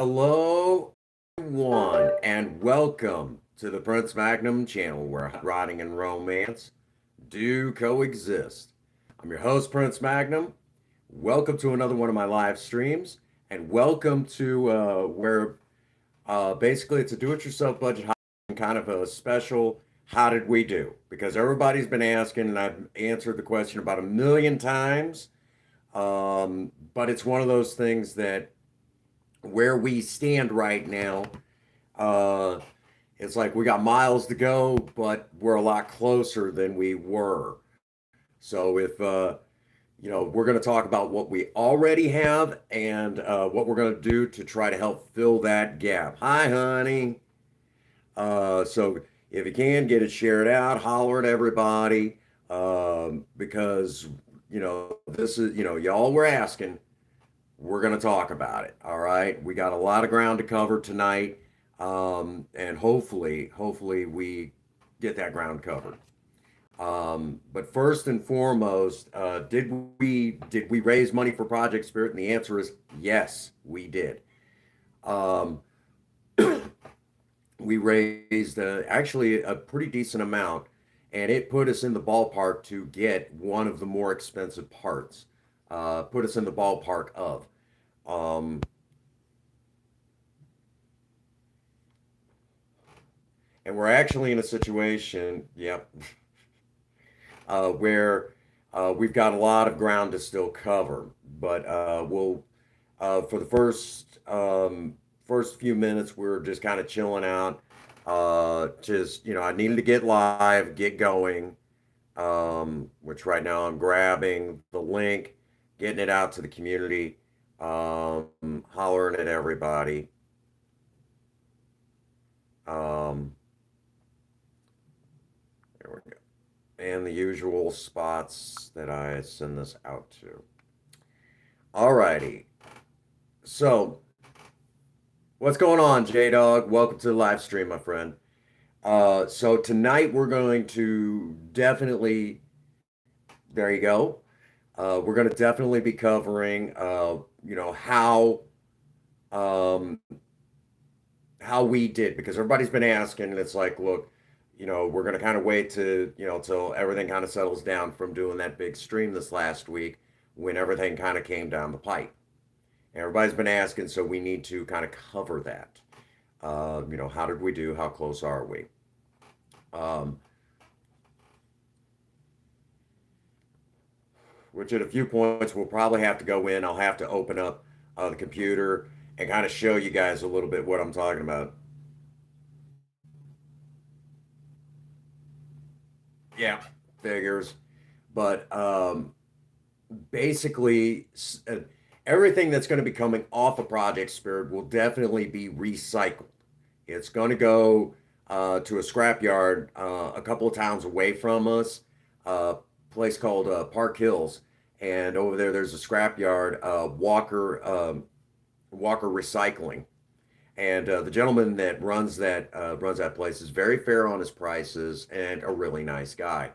Hello, everyone, and welcome to the Prince Magnum channel where hot rodding and romance do coexist. I'm your host, Prince Magnum. Welcome to another one of my live streams, and welcome to where basically it's a do-it-yourself budget and kind of a special "How did we do?" Because everybody's been asking, and I've answered the question about a million times. But it's one of those things that where we stand right now, uh, it's like we got miles to go, but we're a lot closer than we were. So if we're going to talk about what we already have and what we're going to do to try to help fill that gap. Hi, honey. So if you can get it shared out, holler at everybody because this is y'all were asking. We're going to talk about it. All right. We got a lot of ground to cover tonight. And hopefully we get that ground covered. But first and foremost, did we raise money for Project Spirit? And the answer is yes, we did. Um, we raised actually a pretty decent amount, and it put us in the ballpark to get one of the more expensive parts. Put us in the ballpark of. Um, and we're actually in a situation, yep, where we've got a lot of ground to still cover. But we'll for the first few minutes, we're just kind of chilling out. Just I needed to get live, get going. Which right now I'm grabbing the link, getting it out to the community, hollering at everybody. Um, there we go. And the usual spots that I send this out to. Alrighty. So, what's going on, J Dog? Welcome to the live stream, my friend. So tonight we're going to definitely, there you go. We're going to definitely be covering, um, how we did because everybody's been asking, and it's like, look, we're going to kind of wait to, till everything kind of settles down from doing that big stream this last week when everything kind of came down the pipe. Everybody's been asking, so we need to kind of cover that. How did we do? How close are we? Um, which at a few points we'll probably have to go in. I'll have to open up the computer and kind of show you guys a little bit what I'm talking about. Yeah, figures. But basically, everything that's going to be coming off of Project Spirit will definitely be recycled. It's going to go to a scrapyard a couple of towns away from us, a place called Park Hills. And over there, there's a scrapyard, Walker Recycling. And the gentleman that runs that place is very fair on his prices and a really nice guy.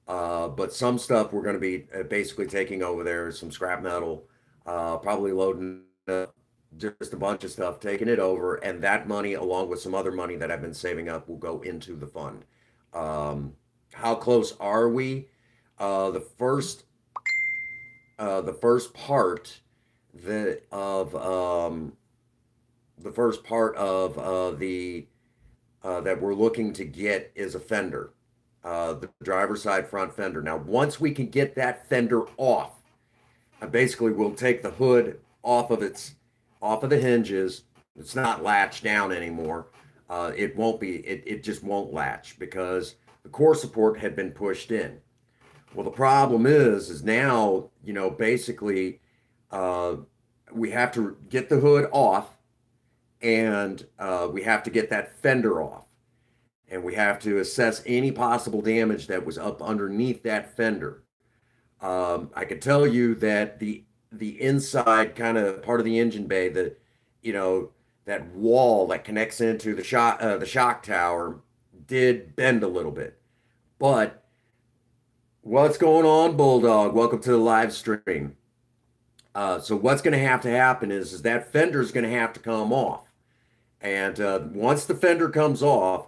But some stuff we're going to be basically taking over there, some scrap metal, probably loading up just a bunch of stuff, taking it over, and that money, along with some other money that I've been saving up, will go into the fund. How close are we? Uh, the first, the first part the of the first part of the that we're looking to get is a fender, the driver's side front fender. Now, once we can get that fender off, basically we'll take the hood off of the hinges. It's not latched down anymore. It won't be. It just won't latch because the core support had been pushed in. Well, the problem is now basically uh, we have to get the hood off and we have to get that fender off and we have to assess any possible damage that was up underneath that fender. I can tell you that the inside kind of part of the engine bay, you know, that wall that connects into the shock tower, did bend a little bit. But what's going on, Bulldog? Welcome to the live stream. So what's going to happen is that fender is going to have to come off. And once the fender comes off,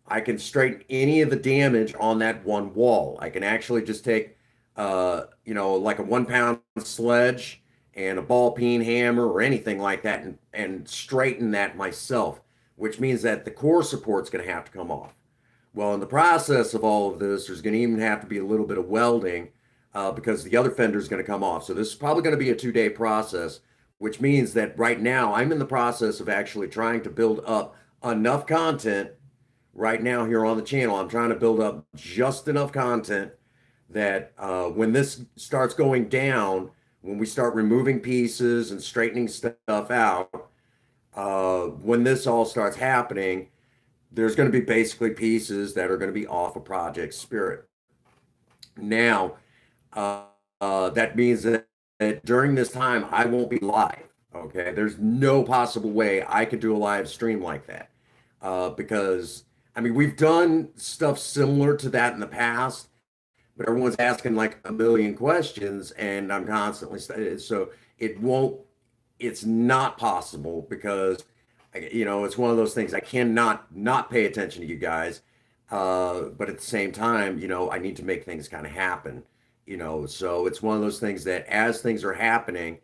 I can straighten any of the damage on that one wall. I can actually just take, like a 1 pound sledge and a ball peen hammer or anything like that and straighten that myself, which means that the core support's going to have to come off. Well, in the process of all of this, there's going to even have to be a little bit of welding because the other fender is going to come off. So this is probably going to be a 2 day process, which means that right now I'm in the process of actually trying to build up enough content right now here on the channel. I'm trying to build up just enough content that when this starts going down, when we start removing pieces and straightening stuff out, when this all starts happening, there's going to be basically pieces that are going to be off of Project Spirit. Now, that means that during this time, I won't be live. Okay. There's no possible way I could do a live stream like that. Because, I mean, we've done stuff similar to that in the past, but everyone's asking like a million questions, and I'm constantly, so it won't, it's not possible because it's one of those things I cannot not pay attention to you guys. But at the same time, I need to make things kind of happen, so it's one of those things that as things are happening,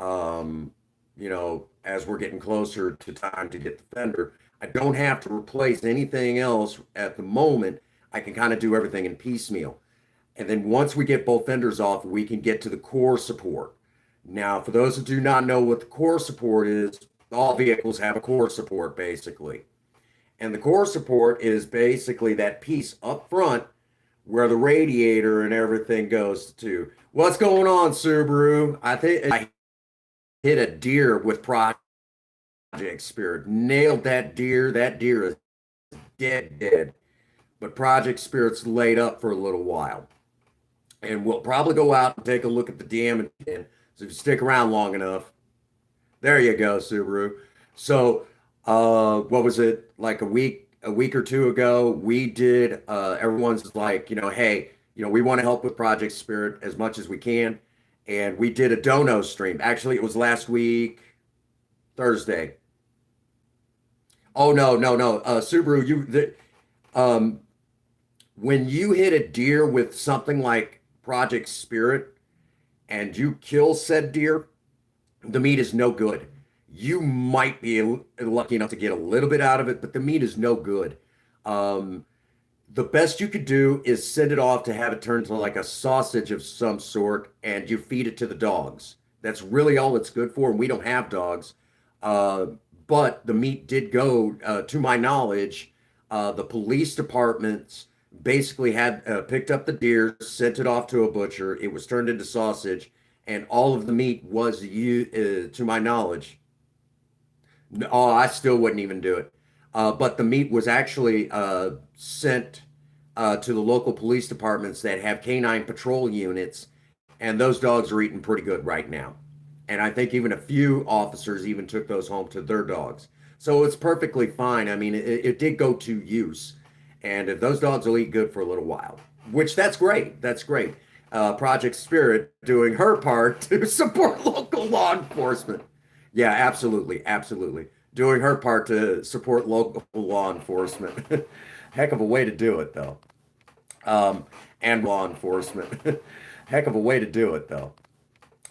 as we're getting closer to time to get the fender, I don't have to replace anything else at the moment. I can kind of do everything in piecemeal. And then once we get both fenders off, we can get to the core support. Now, for those who do not know what the core support is, all vehicles have a core support basically. And the core support is basically that piece up front where the radiator and everything goes to. What's going on, Subaru? I think I hit a deer with Project Spirit. Nailed that deer. That deer is dead. But Project Spirit's laid up for a little while. And we'll probably go out and take a look at the damage again. So if you stick around long enough, there you go, Subaru. So, what was it, like a week or two ago? We did. Everyone's like, hey, we want to help with Project Spirit as much as we can, and we did a dono stream. Actually, it was last week, Thursday. Oh no, no, no, Subaru, when you hit a deer with something like Project Spirit and you kill said deer, the meat is no good. You might be lucky enough to get a little bit out of it, but the meat is no good. Um, the best you could do is send it off to have it turned to like a sausage of some sort, and you feed it to the dogs. That's really all it's good for. And we don't have dogs. Uh, but the meat did go, to my knowledge, the police departments basically had picked up the deer, sent it off to a butcher. It was turned into sausage, and all of the meat was you, to my knowledge. Oh, I still wouldn't even do it. But the meat was actually sent to the local police departments that have canine patrol units, and those dogs are eating pretty good right now. And I think even a few officers even took those home to their dogs. So it's perfectly fine. I mean, it did go to use, and if those dogs will eat good for a little while, which that's great. That's great. Project Spirit doing her part to support local law enforcement. Yeah, absolutely, absolutely. Doing her part to support local law enforcement. Heck of a way to do it, though. And law enforcement. Heck of a way to do it, though.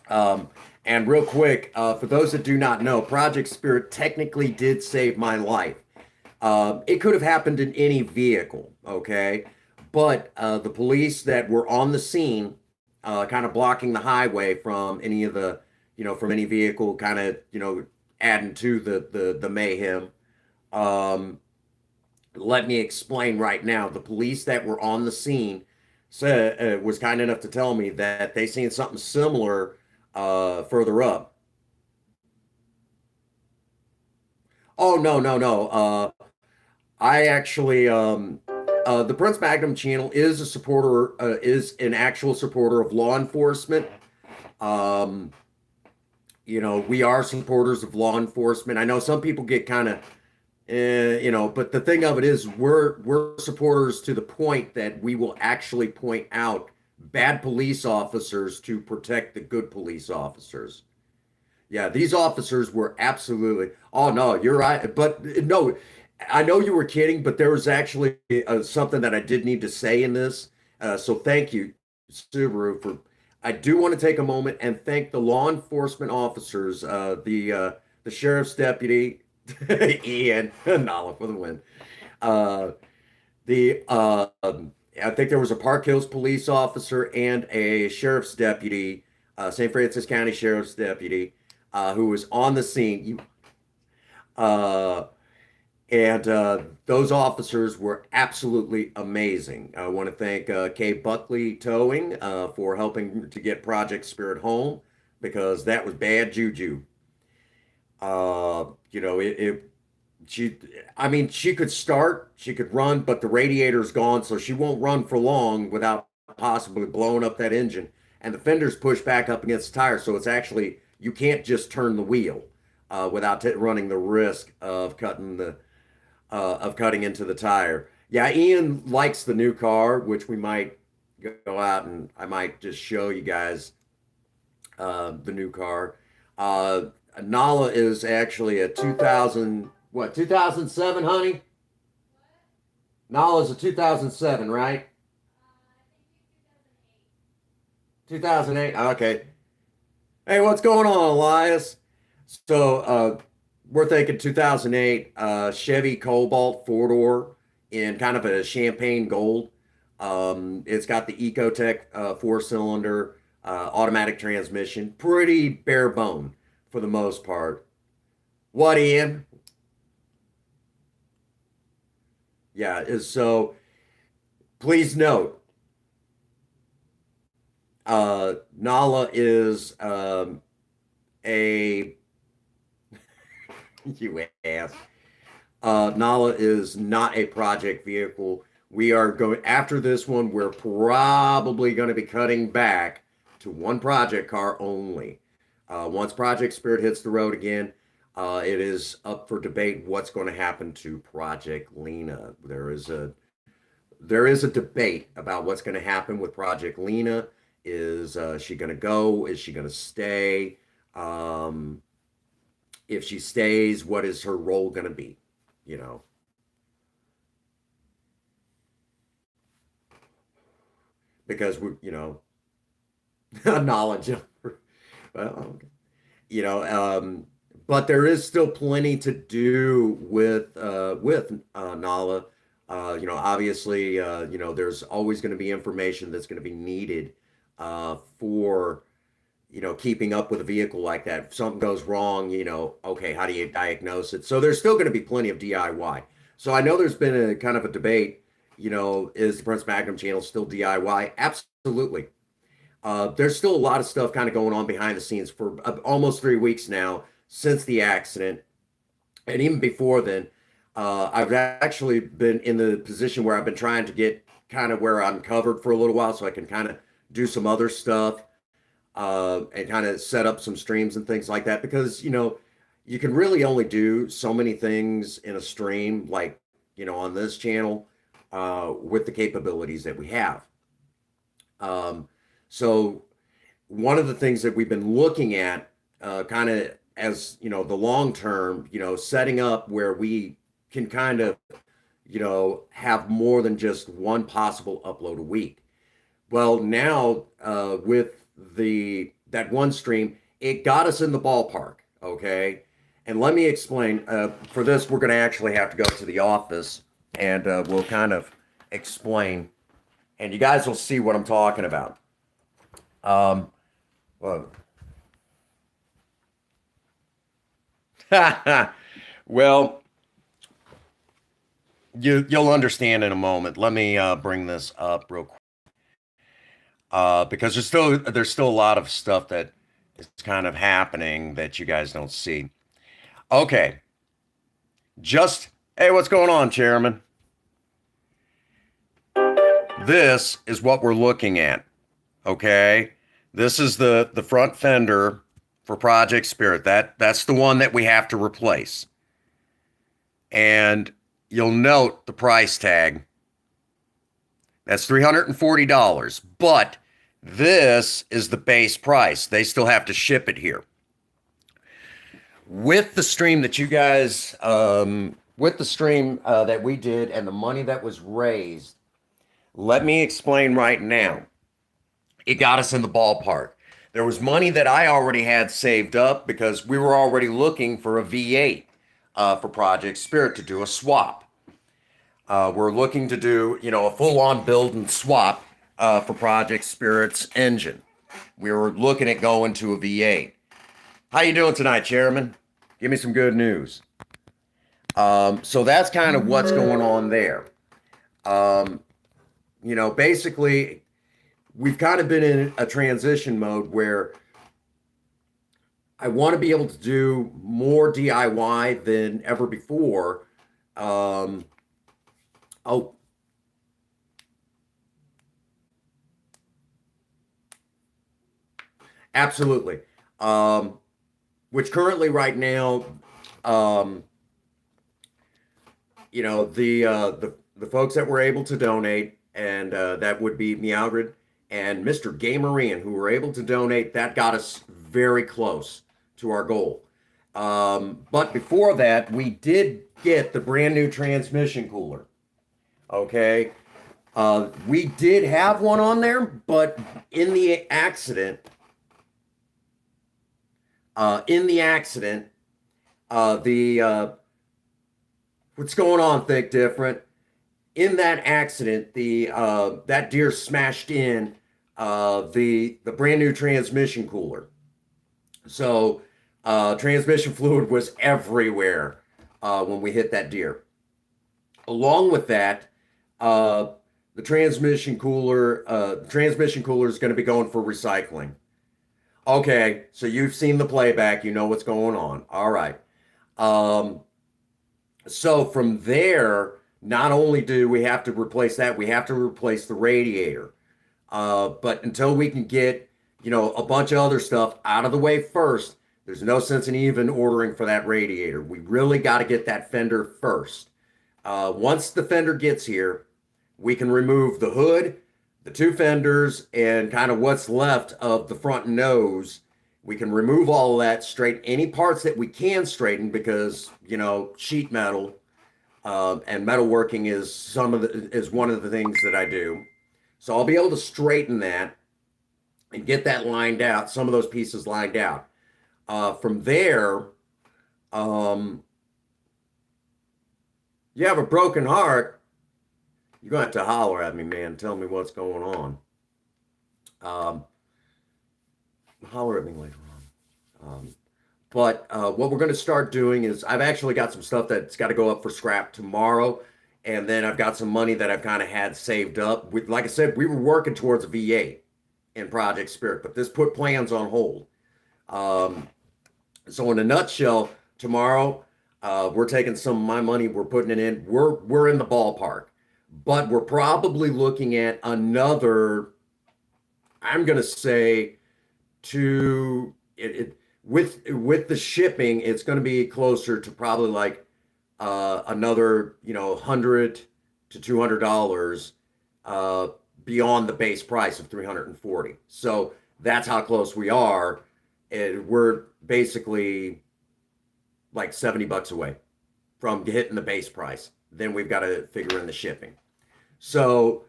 Um, and real quick, for those that do not know, Project Spirit technically did save my life. It could have happened in any vehicle, okay? But the police that were on the scene, kind of blocking the highway from any of the, from any vehicle, kind of, adding to the mayhem. Um, Let me explain right now. The police that were on the scene said was kind enough to tell me that they seen something similar further up. Oh no, no, no. I actually, the Prince Magnum channel is a supporter, is an actual supporter of law enforcement. Um, we are supporters of law enforcement. I know some people get kind of, but the thing of it is, we're supporters to the point that we will actually point out bad police officers to protect the good police officers. Yeah, these officers were absolutely. Oh no, you're right. But no, I know you were kidding, but there was actually something that I did need to say in this. So thank you, Subaru, for. I do want to take a moment and thank the law enforcement officers, the sheriff's deputy, Ian Nala for the win. Uh, the I think there was a Park Hills police officer and a sheriff's deputy, St. Francis County Sheriff's deputy, who was on the scene. Uh, and those officers were absolutely amazing. I want to thank Kay Buckley Towing for helping to get Project Spirit home because that was bad juju. You know, she, I mean, she could start, she could run, but the radiator's gone, so she won't run for long without possibly blowing up that engine. And the fenders push back up against the tire, so it's actually, you can't just turn the wheel without running the risk of cutting into the tire. Yeah, Ian likes the new car, which we might go out and I might just show you guys the new car. Uh, Nala is actually a 2000, what, 2007, honey? Nala is a 2007, right? 2008. Okay. Hey, what's going on, Elias? So, we're thinking 2008 Chevy Cobalt four door in kind of a champagne gold. It's got the Ecotec four cylinder automatic transmission, pretty bare bone for the most part. What, Ian? Yeah, is so. Please note, Nala is a you ass. Nala is not a project vehicle. We are going after this one. We're probably going to be cutting back to one project car only. Once Project Spirit hits the road again, it is up for debate what's going to happen to Project Lena. There is a debate about what's going to happen with Project Lena. Is she going to go? Is she going to stay? Um, if she stays, what is her role going to be? You know, because knowledge of her. Well, okay. you know, um, but there is still plenty to do with Nala. Obviously, there's always going to be information that's going to be needed for keeping up with a vehicle like that. If something goes wrong, okay, how do you diagnose it? So there's still going to be plenty of DIY. So I know there's been a kind of a debate, is the Prince Magnum channel still DIY? Absolutely. There's still a lot of stuff kind of going on behind the scenes for almost 3 weeks now since the accident. And even before then, I've actually been in the position where I've been trying to get kind of where I'm covered for a little while so I can kind of do some other stuff and kind of set up some streams and things like that because you can really only do so many things in a stream like on this channel with the capabilities that we have. um, so one of the things that we've been looking at kind of as the long term, setting up where we can kind of have more than just one possible upload a week. Well, now with the that one stream, it got us in the ballpark. Okay, and let me explain. For this, we're going to actually have to go to the office, and we'll kind of explain, and you guys will see what I'm talking about. Um, well, well, you'll understand in a moment. Let me bring this up real quick because there's still a lot of stuff that is kind of happening that you guys don't see. Okay, just hey, what's going on, Chairman? This is what we're looking at. Okay, this is the front fender for Project Spirit. That's the one that we have to replace. And you'll note the price tag. That's $340. But this is the base price. They still have to ship it here. with the stream that you guys, with the stream that we did and the money that was raised, let me explain right now. It got us in the ballpark. There was money that I already had saved up because we were already looking for a V8 for Project Spirit to do a swap. We're looking to do, a full-on build and swap for Project Spirit's engine. We were looking at going to a V8. How you doing tonight, Chairman? Give me some good news. So that's kind of what's going on there. Basically, we've kind of been in a transition mode where I want to be able to do more DIY than ever before. Oh, absolutely. Which currently right now, um, the folks that were able to donate, and that would be Meowgrid and Mr. Gamerian, who were able to donate, that got us very close to our goal. But before that, we did get the brand new transmission cooler. Okay. We did have one on there, but in the accident, uh, in the accident, the what's going on, Think Different? In that accident, the that deer smashed in the brand new transmission cooler. So transmission fluid was everywhere when we hit that deer. Along with that, uh, the transmission cooler is going to be going for recycling. Okay, so you've seen the playback, you know what's going on. All right. Um, so from there, not only do we have to replace that, we have to replace the radiator. But until we can get, a bunch of other stuff out of the way first, there's no sense in even ordering for that radiator. We really got to get that fender first. Once the fender gets here, we can remove the hood, the two fenders, and kind of what's left of the front nose. We can remove all of that, straighten any parts that we can straighten because, sheet metal and metalworking is one of the things that I do. So I'll be able to straighten that and get that lined out, some of those pieces lined out. From there, um, you have a broken heart, you're gonna have to holler at me, man. Tell me what's going on. Um, Holler at me later on. But what we're going to start doing is I've actually got some stuff that's got to go up for scrap tomorrow. And then I've got some money that I've kind of had saved up. Like I said, we were working towards a V8 in Project Spirit, but this put plans on hold. Um, so in a nutshell, tomorrow we're taking some of my money, we're putting it in. We're in the ballpark, but we're probably looking at another. I'm going to say to it with the shipping, it's going to be closer to probably like another, 100 to $200 uh, beyond the base price of 340. So that's how close we are, and we're basically like $70 away from hitting the base price. Then we've got to figure in the shipping. So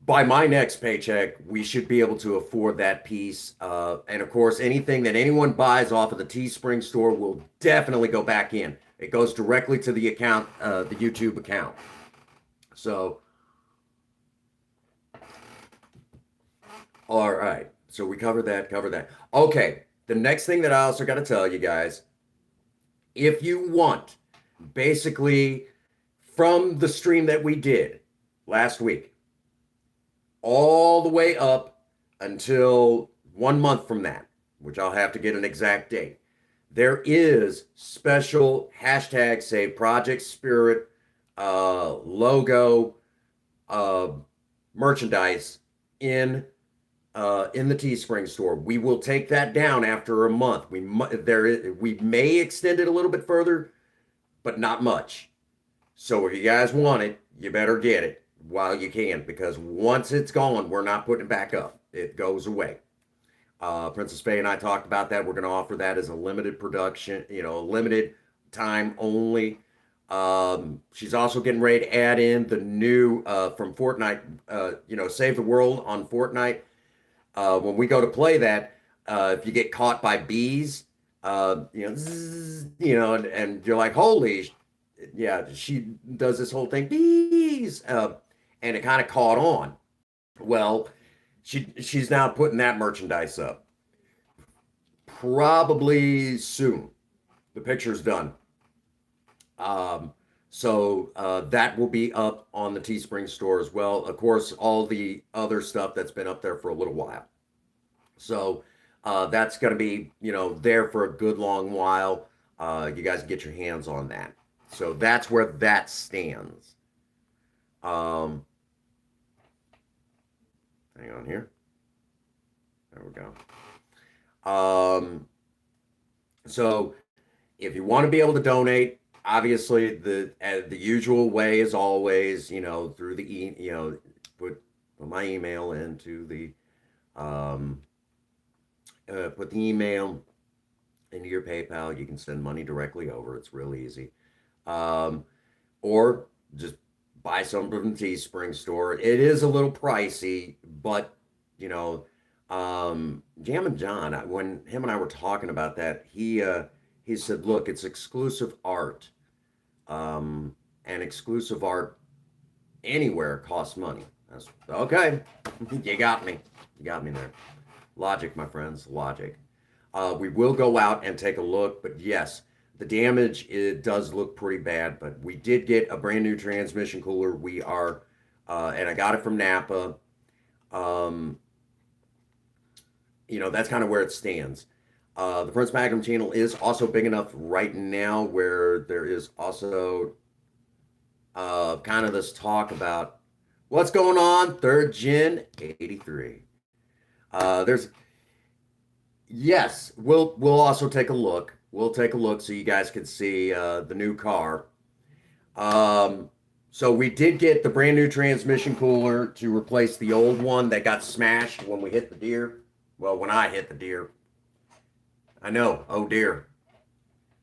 by my next paycheck, we should be able to afford that piece. And of course, anything that anyone buys off of the Teespring store will definitely go back in. It goes directly to the account, the YouTube account. So, all right. So we covered that, Okay. The next thing that I also got to tell you guys, if you want, basically from the stream that we did last week, all the way up until 1 month from that, which I'll have to get an exact date, there is special hashtag Save Project Spirit logo uh, merchandise in the Teespring store. We will take that down after a month. We may extend it a little bit further, but not much. So if you guys want it, you better get it while you can, because once it's gone, we're not putting it back up. It goes away. Princess Faye and I talked about that. We're going to offer that as a limited production, limited time only. She's also getting ready to add in the new from Fortnite, Save the World on Fortnite. When we go to play that, if you get caught by bees, zzz, and you're like, holy, yeah, she does this whole thing, bees, and it kind of caught on. Well, she's now putting that merchandise up. Probably soon. The picture's done. Um, so that will be up on the Teespring store as well. Of course, all the other stuff that's been up there for a little while. So that's going to be, there for a good long while. You guys get your hands on that. So that's where that stands. Um, Hang on here. There we go. So if you want to be able to donate, obviously the usual way is always, through put my email into the um, put the email into your PayPal. You can send money directly over. It's real easy. Um, or just buy some from the Teespring store. It is a little pricey, but you know, Jam and John, when him and I were talking about that, he said, "Look, it's exclusive art, and exclusive art anywhere costs money." That's okay. You got me. You got me there. Logic, my friends, logic. We will go out and take a look, but yes, the damage it does look pretty bad. But we did get a brand new transmission cooler. And I got it from Napa. Um, that's kind of where it stands. The Prince Magnum channel is also big enough right now where there is also kind of this talk about what's going on. Third Gen 83. There's Yes, we'll also take a look. We'll take a look so you guys can see the new car. Um, so we did get the brand new transmission cooler to replace the old one that got smashed when we hit the deer. Well, when I hit the deer. I know, oh dear.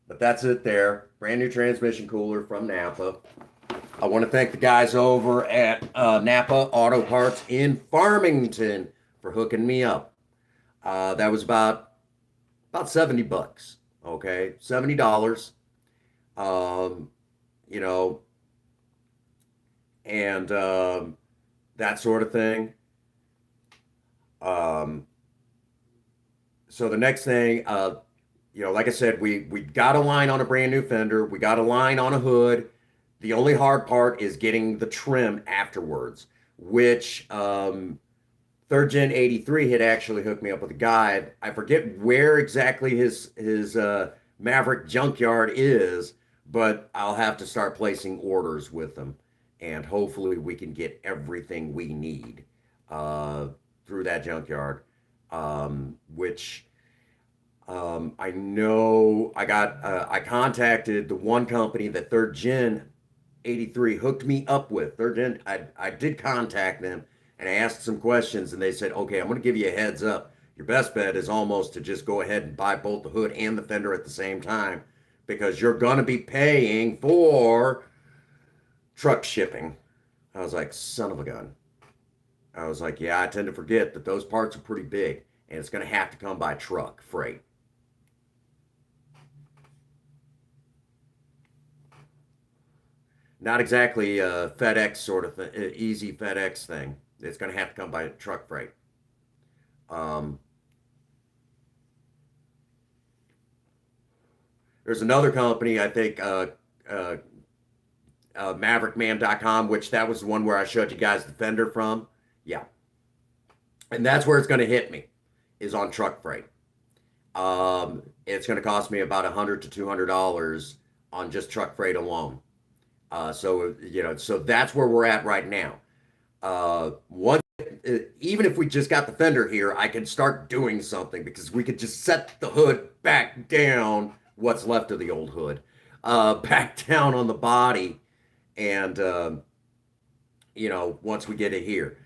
But that's it there. Brand new transmission cooler from Napa. I want to thank the guys over at Napa Auto Parts in Farmington for hooking me up. That was about 70 bucks. Okay, $70. Um, you know, and that sort of thing. Um, so the next thing, like I said, we got a line on a brand new fender. We got a line on a hood. The only hard part is getting the trim afterwards, which Third Gen 83 had actually hooked me up with a guide. I forget where exactly his Maverick junkyard is, but I'll have to start placing orders with them, and hopefully we can get everything we need uh, through that junkyard. Which I know I contacted the one company that Third Gen 83 hooked me up with. Third Gen, I did contact them and I asked some questions, and they said, okay, I'm going to give you a heads up. Your best bet is almost to just go ahead and buy both the hood and the fender at the same time because you're going to be paying for truck shipping. I was like, son of a gun. I was like, yeah, I tend to forget that those parts are pretty big and it's going to have to come by truck freight. Not exactly a FedEx sort of thing, easy FedEx thing. It's going to have to come by truck freight. Um, there's another company, I think, uh, MaverickMan.com, which that was the one where I showed you guys the fender from. Yeah. And that's where it's going to hit me, is on truck freight. It's going to cost me about $100 to $200 on just truck freight alone. So that's where we're at right now. Once, even if we just got the fender here, I could start doing something because we could just set the hood back down, what's left of the old hood, back down on the body, and once we get it here,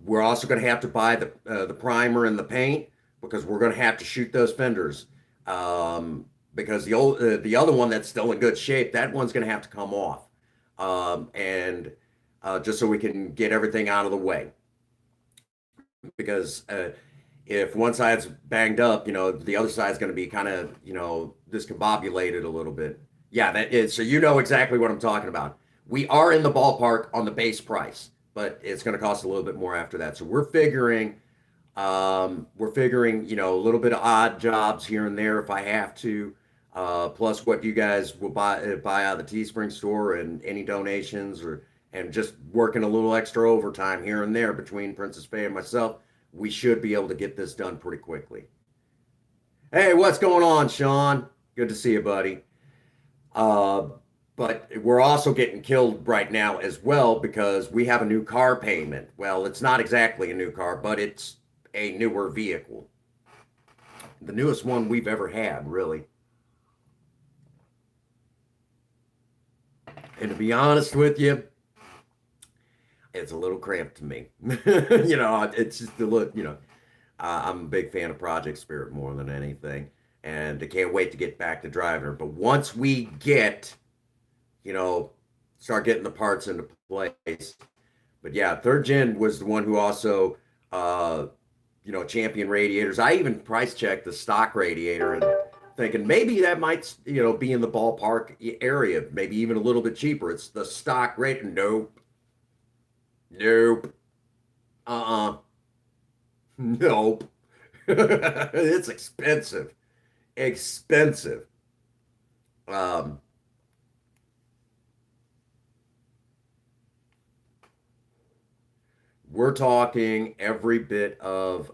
we're also going to have to buy the primer and the paint, because we're going to have to shoot those fenders. Because the other one that's still in good shape, that one's going to have to come off, and just so we can get everything out of the way. Because if one side's banged up, the other side's going to be kind of, discombobulated a little bit. Yeah, that is. So you know exactly what I'm talking about. We are in the ballpark on the base price, but it's going to cost a little bit more after that. So we're figuring, a little bit of odd jobs here and there if I have to, plus what you guys will buy out of the Teespring store and any donations and just working a little extra overtime here and there between Princess Faye and myself, we should be able to get this done pretty quickly. Hey, what's going on, Sean? Good to see you, buddy. Uh, but we're also getting killed right now as well because we have a new car payment. Well, it's not exactly a new car, but it's a newer vehicle. The newest one we've ever had, really. And to be honest with you, it's a little cramped to me. It's just a little, I'm a big fan of Project Spirit more than anything. And I can't wait to get back to driving her. But once we you know, start getting the parts into place. But yeah, third gen was the one who also, champion radiators. I even price checked the stock radiator and thinking maybe that might, be in the ballpark area, maybe even a little bit cheaper. It's the stock rate. Nope. Nope. Uh-uh. Nope. It's expensive. Expensive. Um, we're talking every bit of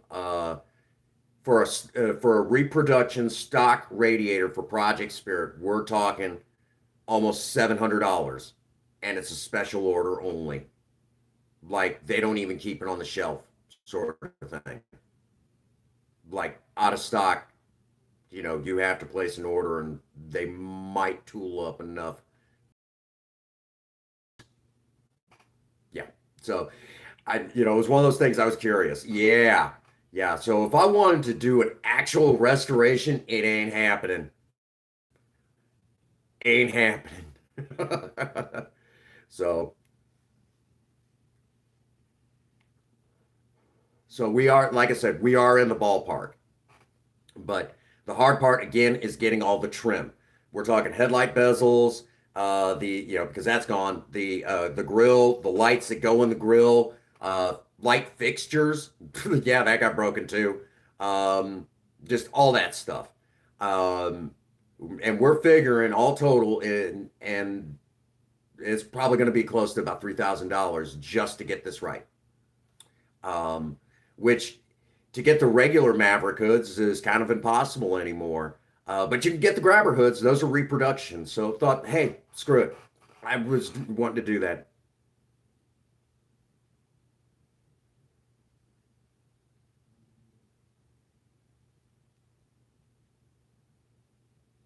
for a reproduction stock radiator for Project Spirit, we're talking almost $700, and it's a special order only. Like they don't even keep it on the shelf, sort of thing. Like out of stock, you have to place an order, and they might tool up enough. Yeah. So it was one of those things I was curious. Yeah. Yeah. So if I wanted to do an actual restoration, it ain't happening. Ain't happening. so so we are, like I said, we are in the ballpark. But the hard part again is getting all the trim. We're talking headlight bezels, because that's gone. The grill, the lights that go in the grill, light fixtures. Yeah, that got broken too. Um, just all that stuff. Um, and we're figuring all total in, and it's probably going to be close to about $3,000 just to get this right. Um, which to get the regular Maverick hoods is kind of impossible anymore. But you can get the grabber hoods; those are reproduction. So thought, hey, screw it. I was wanting to do that.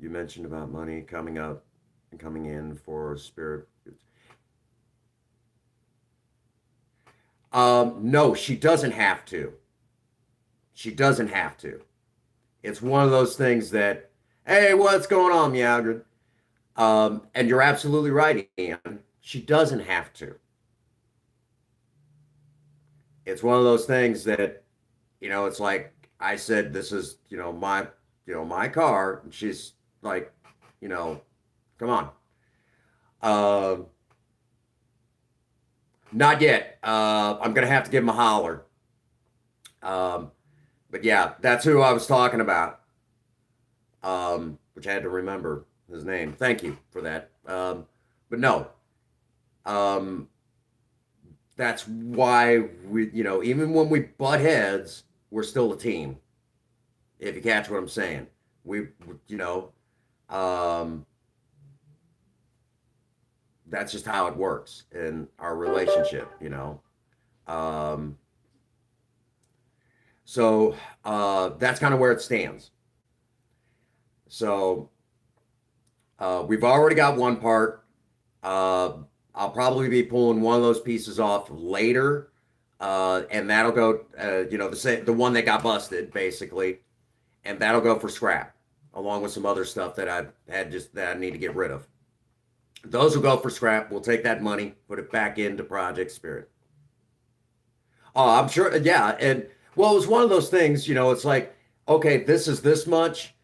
You mentioned about money coming up and coming in for Spirit. No, she doesn't have to. She doesn't have to. It's one of those things that, hey, what's going on, Meowgrid? And you're absolutely right, Ian. She doesn't have to. It's one of those things that, it's like I said, this is, my car. And she's like, you know, come on. Uh, Not yet. I'm gonna have to give him a holler. Um, but yeah, that's who I was talking about. Which I had to remember his name. Thank you for that. But no, um, that's why even when we butt heads, we're still a team. If you catch what I'm saying, we, you know, um, that's just how it works in our relationship. Um, so that's kind of where it stands. So we've already got one part. Uh, I'll probably be pulling one of those pieces off later. and that'll go, the one that got busted basically, and that'll go for scrap, along with some other stuff that I've had just that I need to get rid of. Those will go for scrap. We'll take that money, put it back into Project Spirit. Oh, I'm sure. Yeah, and well, it was one of those things. It's like, okay, this is this much.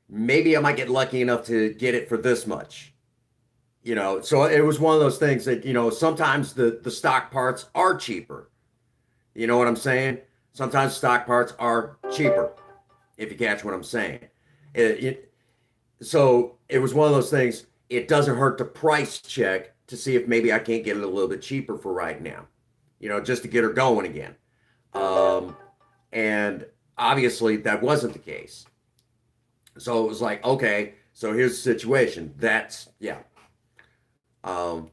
Maybe I might get lucky enough to get it for this much. So it was one of those things that sometimes the stock parts are cheaper. You know what I'm saying? Sometimes stock parts are cheaper, if you catch what I'm saying. It, so it was one of those things. It doesn't hurt to price check to see if maybe I can't get it a little bit cheaper for right now, just to get her going again. Um, and obviously that wasn't the case. So it was like, okay, so here's the situation. That's, yeah. Um,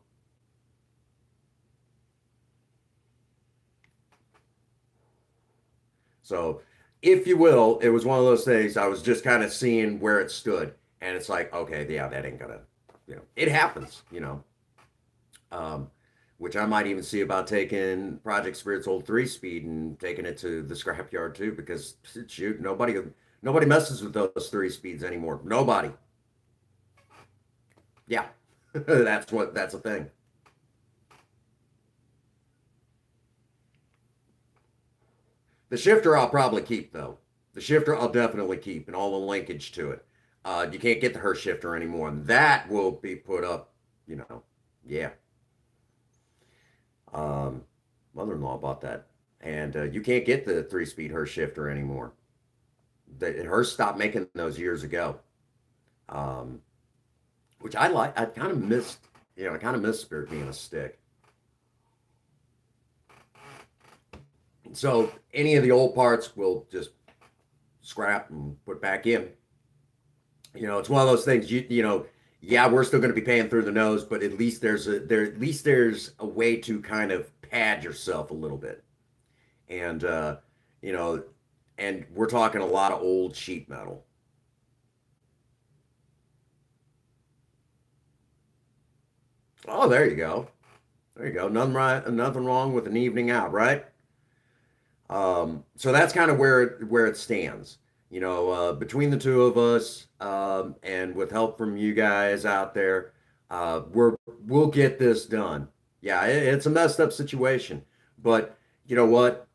so if you will, it was one of those things. I was just kind of seeing where it stood, and it's like, okay, yeah, that ain't gonna, it happens, um, which I might even see about taking Project Spirit's old 3-speed and taking it to the scrapyard too, because shoot, nobody messes with those 3-speeds anymore. Nobody. Yeah, that's a thing. The shifter I'll probably keep though. The shifter I'll definitely keep and all the linkage to it. You can't get the her shifter anymore, and that will be put up. You know, yeah. Um, Mother-in-law bought that, and you can't get the 3-speed her shifter anymore. Her stopped making those years ago, um, which I like. I kind of missed. I kind of missed Spirit being a stick. So any of the old parts will just scrap and put back in. It's one of those things. Yeah, we're still going to be paying through the nose, but at least there's a way to kind of pad yourself a little bit, and you know, and we're talking a lot of old sheet metal. Oh, there you go. There you go. Nothing right, nothing wrong with an evening out, right? So that's kind of where it stands. Between the two of us, and with help from you guys out there, we'll get this done. Yeah, it's a messed up situation, but you know what?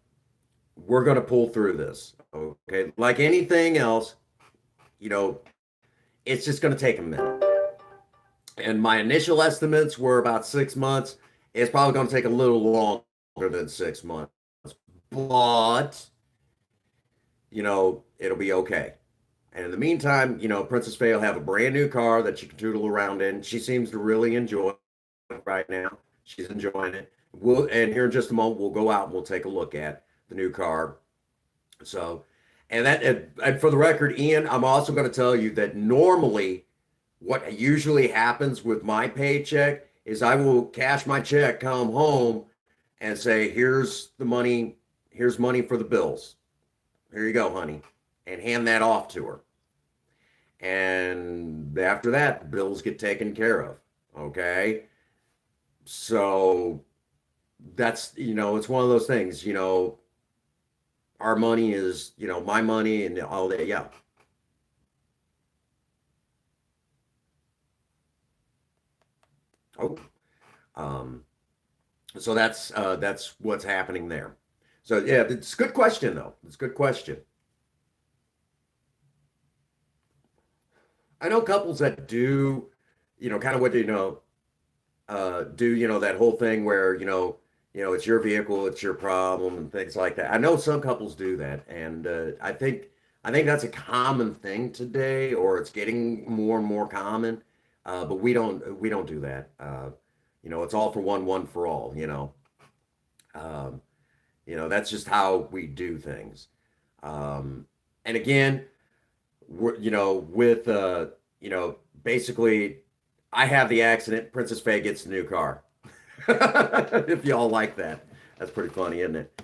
We're gonna pull through this. Okay, like anything else, you know, it's just gonna take a minute. And my initial estimates were about 6 months. It's probably gonna take a little longer than 6 months, but it'll be okay. And in the meantime, Princess Faye will have a brand new car that she can tootle around in. She seems to really enjoy it right now. She's enjoying it. And here in just a moment, we'll go out and we'll take a look at the new car. So, and for the record, Ian, I'm also going to tell you that normally what usually happens with my paycheck is I will cash my check, come home, and say, here's money for the bills. Here you go, honey, and hand that off to her. And after that, the bills get taken care of. Okay. So it's one of those things, our money is, my money and all that. Yeah. Oh, um, so that's what's happening there. So yeah, it's a good question though. It's a good question. I know couples that do, kind of what do that whole thing where it's your vehicle, it's your problem, and things like that. I know some couples do that, and I think that's a common thing today, or it's getting more and more common. But we don't do that. It's all for one, one for all. Um, that's just how we do things. Um, and again, with basically, I have the accident. Princess Faye gets the new car. If y'all like that, that's pretty funny, isn't it?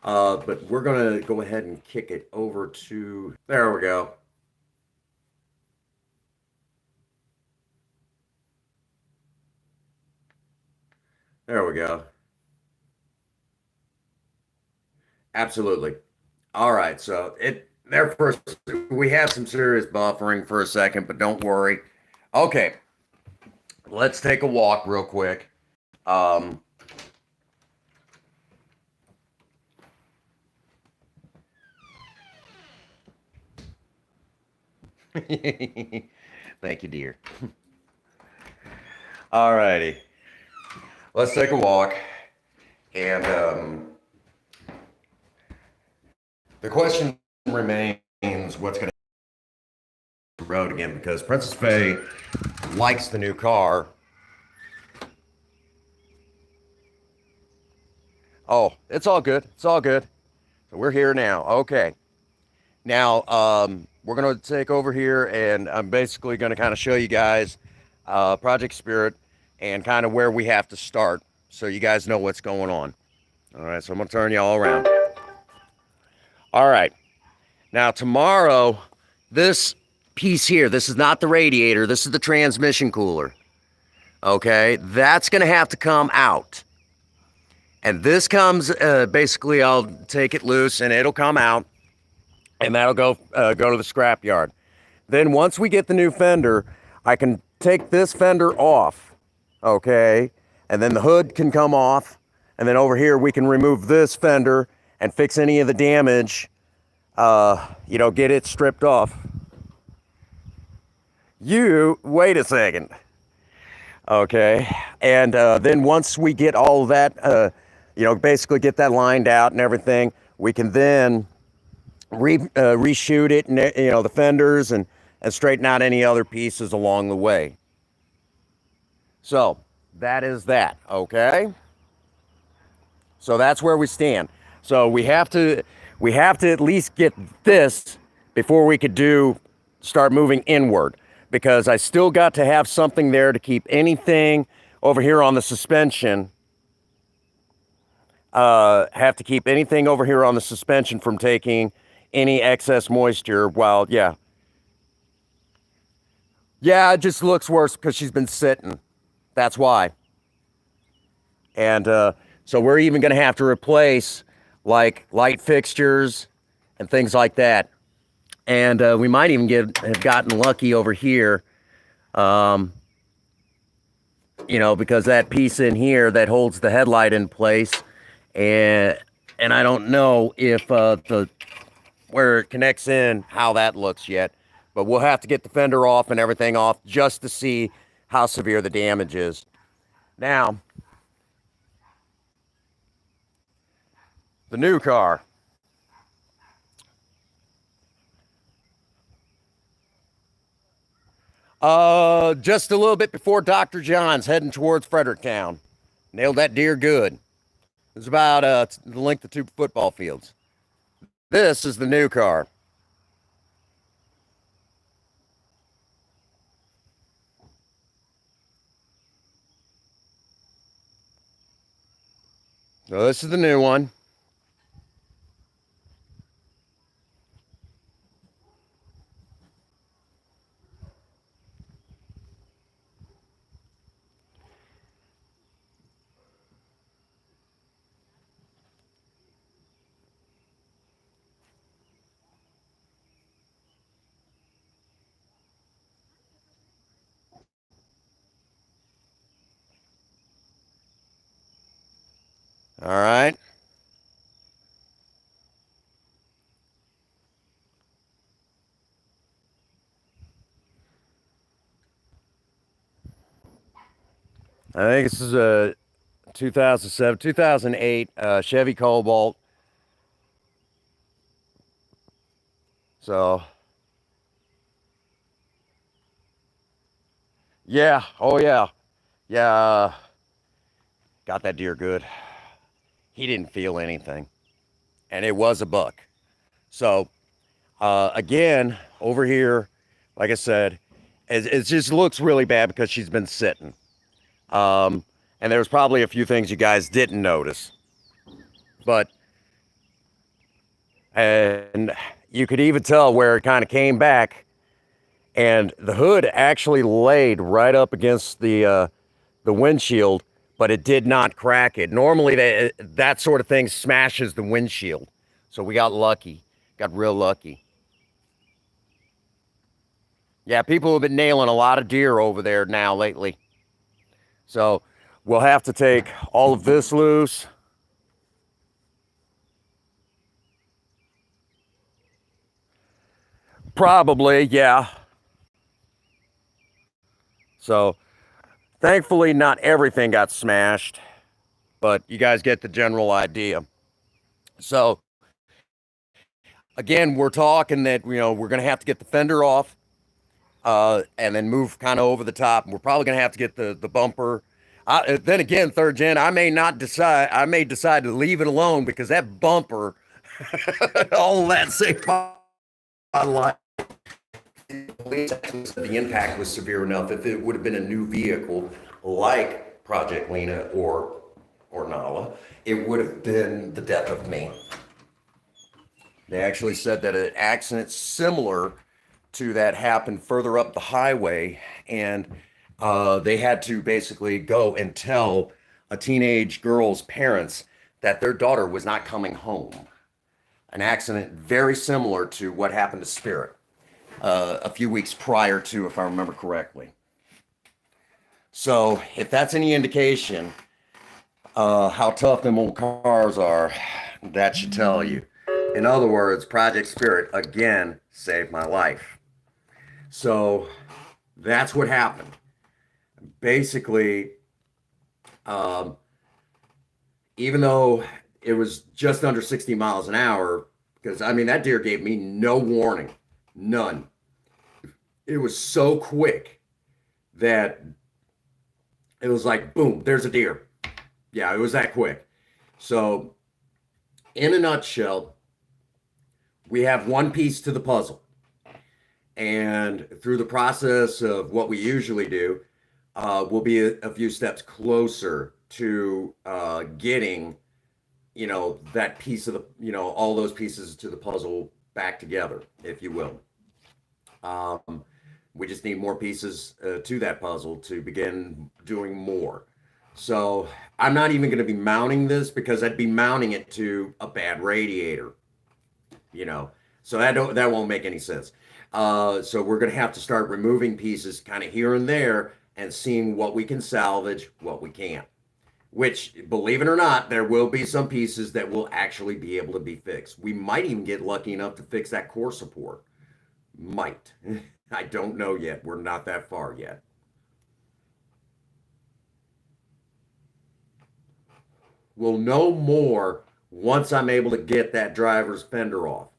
But we're gonna go ahead and kick it over to. There we go. There we go. Absolutely. All right. So it there first we have some serious buffering for a second, but don't worry. Okay, let's take a walk real quick. Um, Thank you, dear. All righty. Let's take a walk. And the question remains what's going to the road again because Princess Faye likes the new car. Oh, it's all good. It's all good. So we're here now. Okay. Now, we're going to take over here and I'm basically going to kind of show you guys Project Spirit and kind of where we have to start so you guys know what's going on. All right, so I'm going to turn you all around. All right. Now, tomorrow, this piece here, this is not the radiator, this is the transmission cooler. Okay, that's going to have to come out. And this comes, basically, I'll take it loose and it'll come out. And that'll go to the scrap yard. Then once we get the new fender, I can take this fender off, okay? And then the hood can come off. And then over here, we can remove this fender and fix any of the damage, get it stripped off. Wait a second. Okay, and then once we get all of that, basically get that lined out and everything, we can then reshoot it and the fenders and straighten out any other pieces along the way. So that is that. Okay, so that's where we stand. So we have to at least get this before we could start moving inward, because I still got to have something there to keep anything over here on the suspension. Have to keep anything over here on the suspension from taking any excess moisture while, yeah, it just looks worse because she's been sitting. That's why. And so we're even going to have to replace like light fixtures and things like that. And we might even have gotten lucky over here, because that piece in here that holds the headlight in place, and I don't know if where it connects in, how that looks yet, but we'll have to get the fender off and everything off just to see how severe the damage is. Now, the new car. Just a little bit before Dr. John's, heading towards Fredericktown. Nailed that deer good. It was about the length of 2 football fields. This is the new car. So this is the new one. All right. I think this is a 2007, 2008 Chevy Cobalt. So, yeah. Oh, yeah. Yeah. Got that deer good. He didn't feel anything. And it was a buck. So, again, over here, like I said, it just looks really bad because she's been sitting. And there's probably a few things you guys didn't notice. But, and you could even tell where it kind of came back. And the hood actually laid right up against the windshield, but it did not crack it. Normally, that sort of thing smashes the windshield. So we got lucky, got real lucky. Yeah, people have been nailing a lot of deer over there now lately. So we'll have to take all of this loose. Probably, yeah. So thankfully, not everything got smashed, but you guys get the general idea. So again, we're talking that we're going to have to get the fender off, and then move kind of over the top. We're probably going to have to get the bumper. Then again, third gen, I may not decide. I may decide to leave it alone because that bumper, all that saved my life. The impact was severe enough. If it would have been a new vehicle like Project Lena or Nala, it would have been the death of me. They actually said that an accident similar to that happened further up the highway, and they had to basically go and tell a teenage girl's parents that their daughter was not coming home. An accident very similar to what happened to Spirit a few weeks prior to, if I remember correctly. So if that's any indication how tough them old cars are, that should tell you. In other words, Project Spirit again saved my life. So that's what happened. Basically, um, even though it was just under 60 miles an hour, because I mean, that deer gave me no warning, none. It was so quick that it was like, boom, there's a deer. Yeah, it was that quick. So, in a nutshell, we have one piece to the puzzle. And through the process of what we usually do, we'll be a few steps closer to getting, that piece of all those pieces to the puzzle back together, if you will. Um, we just need more pieces to that puzzle to begin doing more. So I'm not even going to be mounting this because I'd be mounting it to a bad radiator, you know. So that won't make any sense. So we're going to have to start removing pieces kind of here and there and seeing what we can salvage, what we can't. Which, believe it or not, there will be some pieces that will actually be able to be fixed. We might even get lucky enough to fix that core support. Might. I don't know yet. We're not that far yet. We'll know more once I'm able to get that driver's fender off.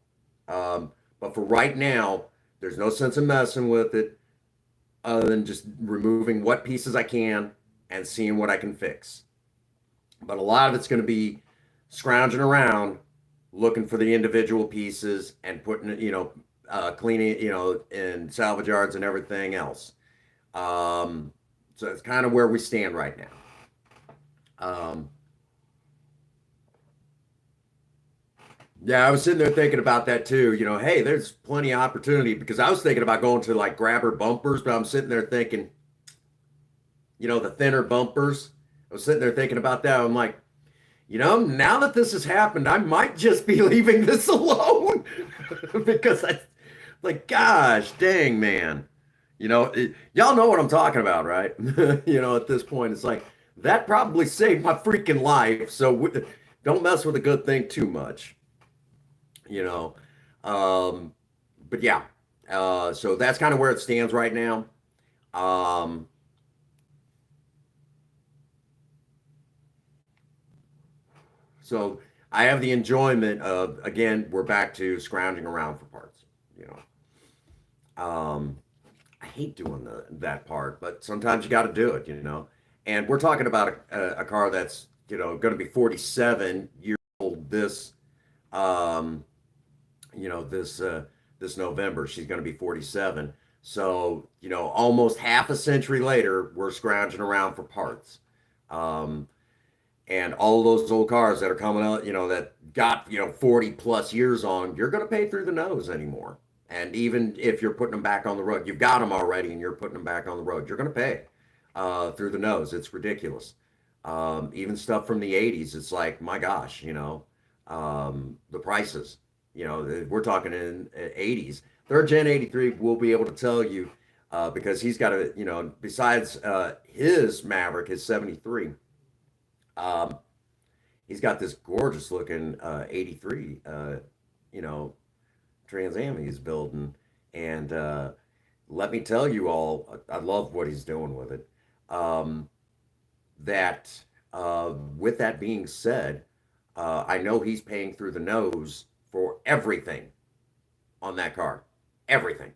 But for right now, there's no sense in messing with it other than just removing what pieces I can and seeing what I can fix. But a lot of it's going to be scrounging around, looking for the individual pieces and putting it, cleaning it, in salvage yards and everything else. So it's kind of where we stand right now. Um, Yeah, I was sitting there thinking about that too. Hey, there's plenty of opportunity because I was thinking about going to like grabber bumpers, but I'm sitting there thinking, the thinner bumpers. I was sitting there thinking about that. I'm like, now that this has happened, I might just be leaving this alone because I, like, gosh, dang, man. Y'all know what I'm talking about, right? At this point, it's like that probably saved my freaking life. So don't mess with a good thing too much you know. Um, but yeah, so that's kind of where it stands right now. Um, so I have the enjoyment of, again, we're back to scrounging around for parts. You I hate doing that part, but sometimes you got to do it. And we're talking about a car that's going to be 47 years old um, this November. She's going to be 47. So, almost half a century later, we're scrounging around for parts. Um, and all those old cars that are coming out, that got, 40 plus years on, you're going to pay through the nose anymore. And even if you're putting them back on the road, you've got them already and you're putting them back on the road, you're going to pay through the nose. It's ridiculous. Even stuff from the 80s, it's like, my gosh. the prices. We're talking in 80s. Third gen 83 will be able to tell you because he's got a, besides his Maverick, his 73, um, he's got this gorgeous looking 83, you know, Trans Am he's building. And let me tell you all, I love what he's doing with it. Um, that with that being said, I know he's paying through the nose for everything on that car. Everything.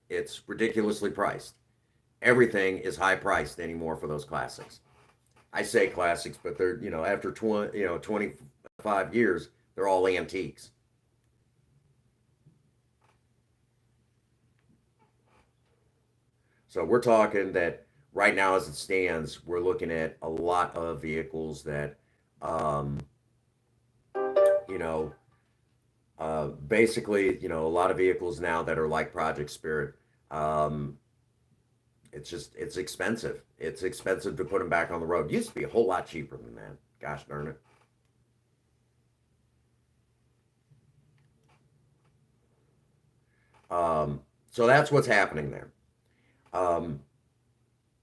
It's ridiculously priced. Everything is high priced anymore for those classics. I say classics, but they're, after 20, 25 years, they're all antiques. So we're talking that right now, as it stands, we're looking at a lot of vehicles that, um, you know, basically, a lot of vehicles now that are like Project Spirit. Um, it's expensive. It's expensive to put them back on the road. It used to be a whole lot cheaper than that. Gosh darn it. So that's what's happening there. Um,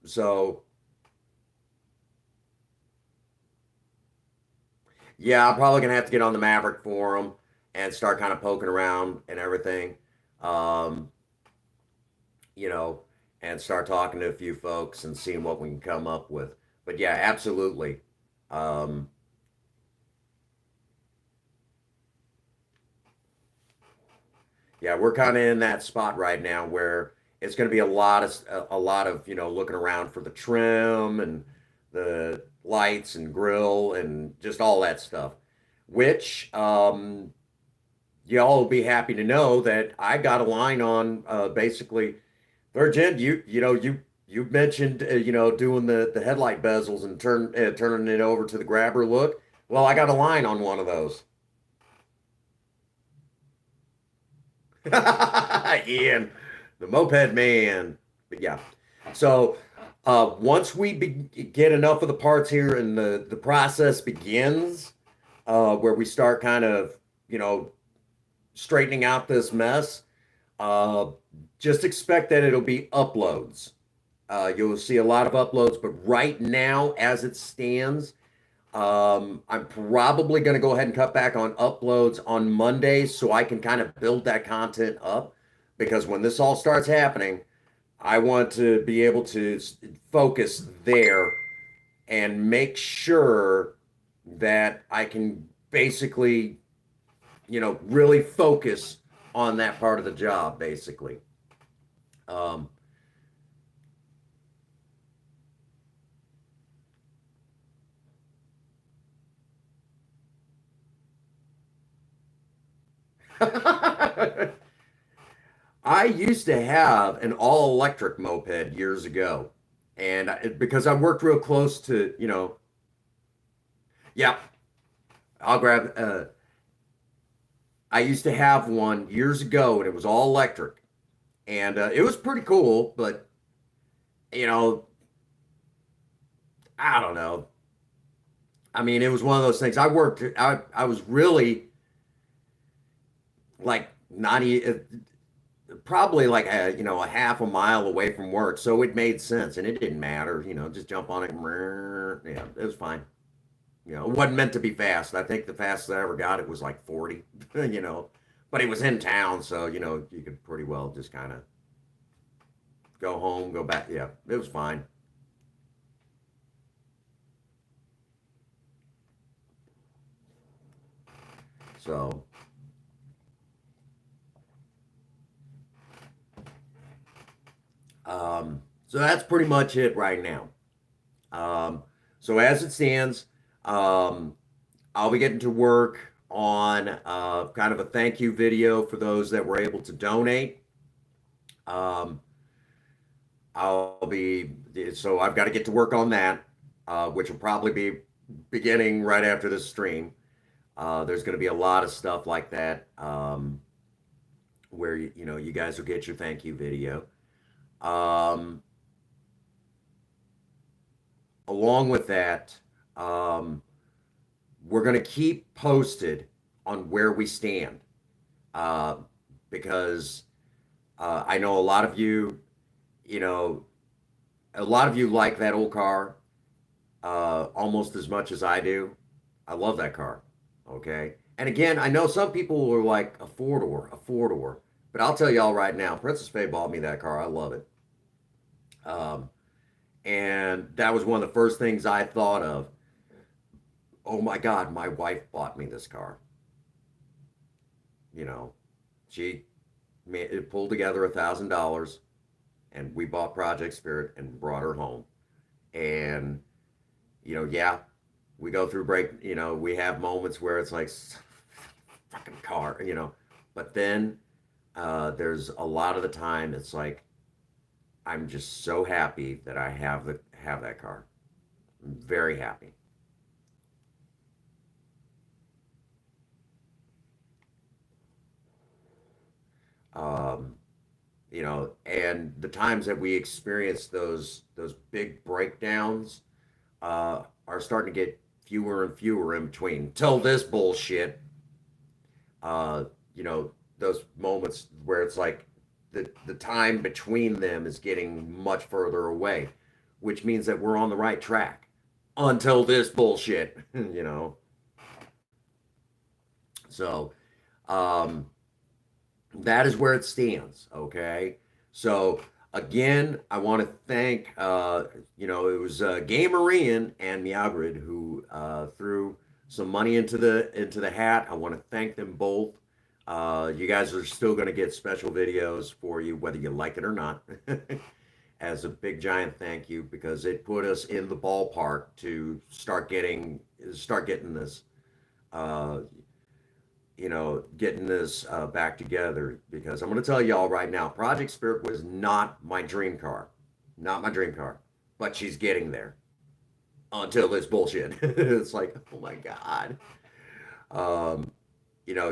so yeah, I'm probably gonna have to get on the Maverick forum and start kind of poking around and everything. Um, you know, and start talking to a few folks and seeing what we can come up with. But yeah, absolutely. Um, yeah, we're kind of in that spot right now where it's going to be a lot of looking around for the trim and the lights and grill and just all that stuff. Which y'all will be happy to know that I got a line on basically Virgin. You mentioned doing the headlight bezels and turning it over to the grabber look. Well, I got a line on one of those. Ian, the moped man. But yeah, so once we get enough of the parts here and the process begins, where we start kind of you know straightening out this mess, uh, just expect that it'll be uploads. You'll see a lot of uploads, but right now, as it stands, I'm probably going to go ahead and cut back on uploads on Mondays so I can kind of build that content up. Because when this all starts happening, I want to be able to focus there and make sure that I can basically, really focus on that part of the job, basically. Um, I used to have an all electric moped years ago. And because I worked real close to, yeah, I'll grab, I used to have one years ago and it was all electric. And it was pretty cool, but, you know, I don't know. I mean, it was one of those things. I was really like not probably like a half a mile away from work, so it made sense and it didn't matter. Just jump on it. Yeah, it was fine. It wasn't meant to be fast. I think the fastest I ever got it was like 40. But it was in town, so you could pretty well just kind of go home, go back. Yeah, it was fine. So, so that's pretty much it right now. Um, so as it stands, um, I'll be getting to work on kind of a thank you video for those that were able to donate. Um, so I've got to get to work on that, which will probably be beginning right after this stream. There's going to be a lot of stuff like that where you guys will get your thank you video. Um, Along with that, um, we're going to keep posted on where we stand, uh, because I know a lot of you, you know, a lot of you like that old car almost as much as I do. I love that car. Okay. And again, I know some people were like a four door. But I'll tell y'all right now, Princess Faye bought me that car. I love it. Um, and that was one of the first things I thought of. Oh my God, my wife bought me this car. You know, she it pulled together $1,000, and we bought Project Spirit and brought her home. And yeah, we go through break. We have moments where it's like fucking car. But then there's a lot of the time it's like I'm just so happy that I have that car. I'm very happy. Um, and the times that we experience those big breakdowns are starting to get fewer and fewer in between. Till this bullshit, uh, you know, those moments where it's like the time between them is getting much further away, which means that we're on the right track. Until this bullshit, you know. So, um, that is where it stands. Okay. So again, I want to thank, it was Gamerian and Meowgrid who threw some money into the hat. I want to thank them both. You guys are still going to get special videos for you, whether you like it or not, as a big giant thank you because it put us in the ballpark to start getting this. Uh, getting this back together because I'm going to tell y'all right now, Project Spirit was not my dream car, not my dream car, but she's getting there until this bullshit. It's like, oh my god, um,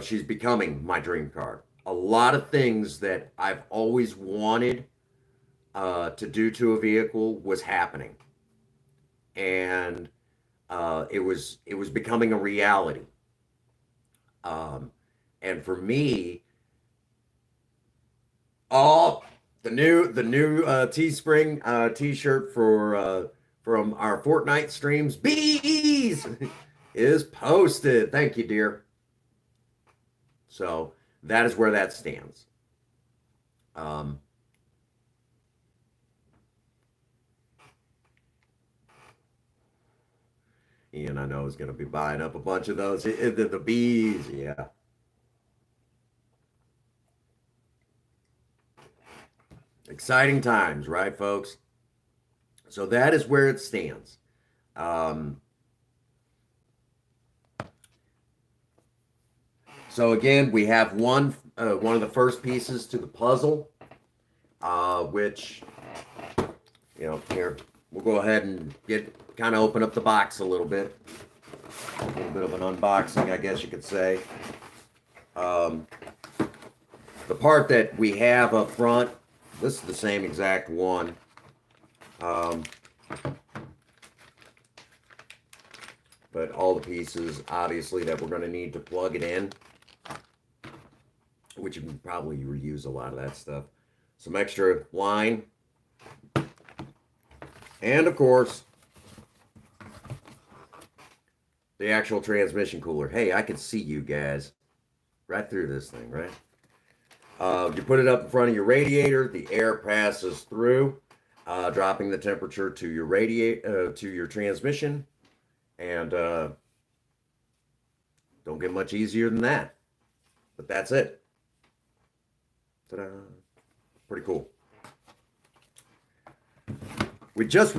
she's becoming my dream car. A lot of things that I've always wanted to do to a vehicle was happening, and it was becoming a reality. Um, and for me, oh, the new Teespring T-shirt from our Fortnite streams, bees, is posted. Thank you, dear. So that is where that stands. Um, Ian, I know is going to be buying up a bunch of those. The bees, yeah. Exciting times, right, folks? So that is where it stands. Um, so again, we have one of the first pieces to the puzzle, which here we'll go ahead and kind of open up the box a little bit. A little bit of an unboxing, I guess you could say. Um, the part that we have up front, this is the same exact one. Um, but all the pieces, obviously, that we're going to need to plug it in, which you can probably reuse a lot of that stuff. Some extra line. And, of course, the actual transmission cooler. Hey, I can see you guys right through this thing, right? You put it up in front of your radiator. The air passes through, dropping the temperature to your transmission, and don't get much easier than that. But that's it. Ta-da! Pretty cool. We just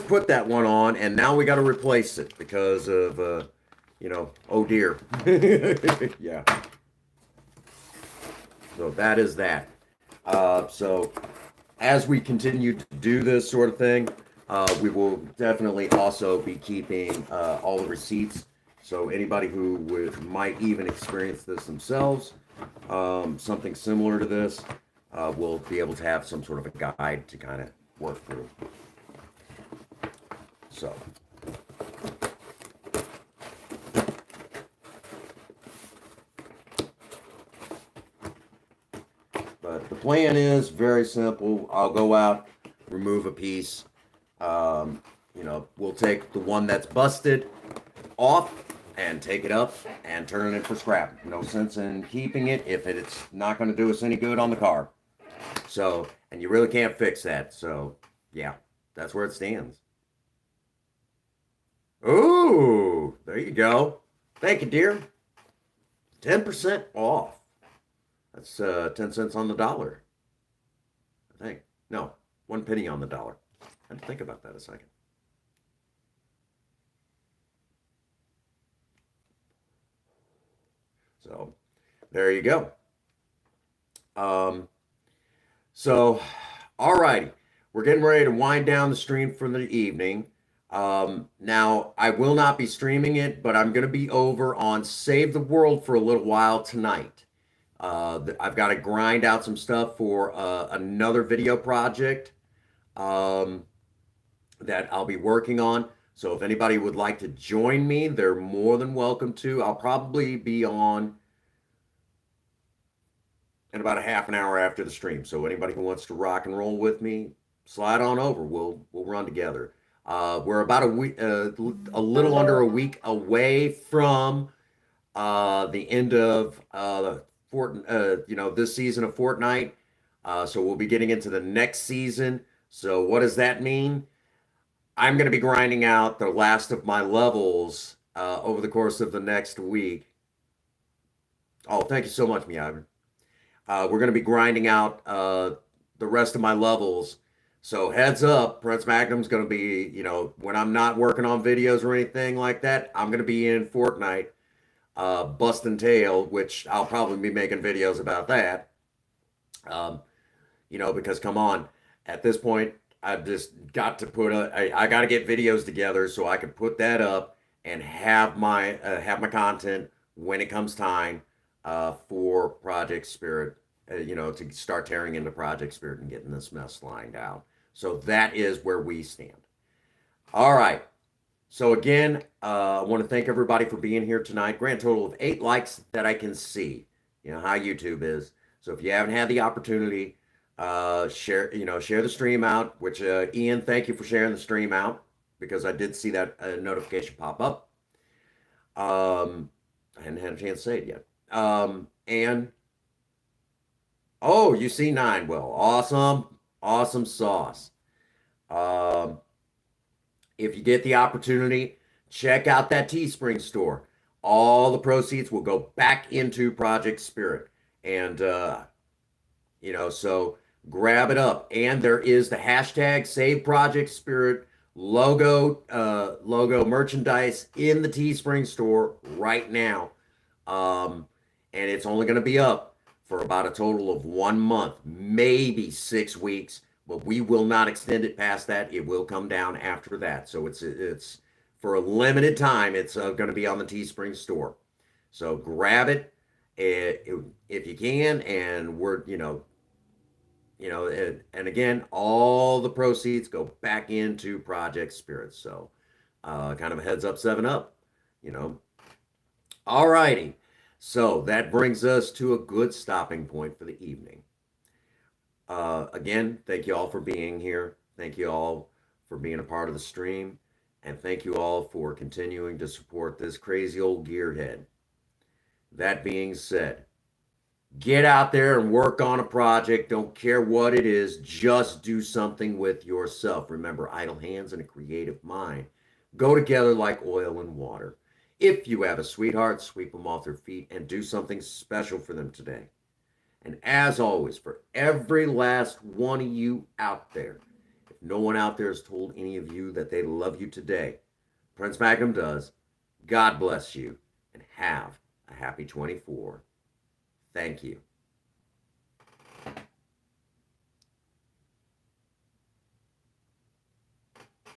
put that one on, and now we got to replace it because of oh dear. Yeah. So that is that. So as we continue to do this sort of thing, we will definitely also be keeping all the receipts. So anybody who might even experience this themselves, something similar to this, will be able to have some sort of a guide to kind of work through. So the plan is very simple. I'll go out, remove a piece. We'll take the one that's busted off and take it up and turn it in for scrap. No sense in keeping it if it's not going to do us any good on the car. So, and you really can't fix that. So, yeah, that's where it stands. Ooh, there you go. Thank you, dear. 10% off. That's 10 cents on the dollar, I think. No, 1 penny on the dollar. I had to think about that a second. So there you go. Um, so, all righty. We're getting ready to wind down the stream for the evening. Now, I will not be streaming it, but I'm going to be over on Save the World for a little while tonight. I've got to grind out some stuff for another video project um, that I'll be working on. So if anybody would like to join me, they're more than welcome to. I'll probably be on in about a half an hour after the stream. So anybody who wants to rock and roll with me, slide on over. We'll run together. We're about a week, a little under a week away from the end of this season of Fortnite. So we'll be getting into the next season. So what does that mean? I'm going to be grinding out the last of my levels over the course of the next week. Oh, thank you so much, Miyager. We're going to be grinding out the rest of my levels. So heads up, Prince Magnum's going to be, when I'm not working on videos or anything like that, I'm going to be in Fortnite busting tail, which I'll probably be making videos about that. Because come on, at this point, I've just got to I got to get videos together so I can put that up and have my content when it comes time for Project Spirit, to start tearing into Project Spirit and getting this mess lined out. So that is where we stand. All right. So again, I want to thank everybody for being here tonight. Grand total of 8 likes that I can see. You know how YouTube is. So if you haven't had the opportunity, share the stream out. Which Ian, thank you for sharing the stream out because I did see that notification pop up. I hadn't had a chance to say it yet. And oh, you see 9. Well, awesome sauce. If you get the opportunity, check out that Teespring store. All the proceeds will go back into Project Spirit. And, so grab it up. And there is the hashtag Save Project Spirit logo merchandise in the Teespring store right now. And it's only going to be up for about a total of 1 month, maybe 6 weeks. But we will not extend it past that. It will come down after that. So it's for a limited time. It's going to be on the Teespring store. So grab it if you can, and and again, all the proceeds go back into Project Spirit. So kind of a heads up, 7-Up. All righty. So that brings us to a good stopping point for the evening. Again, thank you all for being here. Thank you all for being a part of the stream. And thank you all for continuing to support this crazy old gearhead. That being said, get out there and work on a project. Don't care what it is. Just do something with yourself. Remember, idle hands and a creative mind go together like oil and water. If you have a sweetheart, sweep them off their feet and do something special for them today. And as always, for every last one of you out there, if no one out there has told any of you that they love you today, Prince Magnum does. God bless you and have a happy 24. Thank you.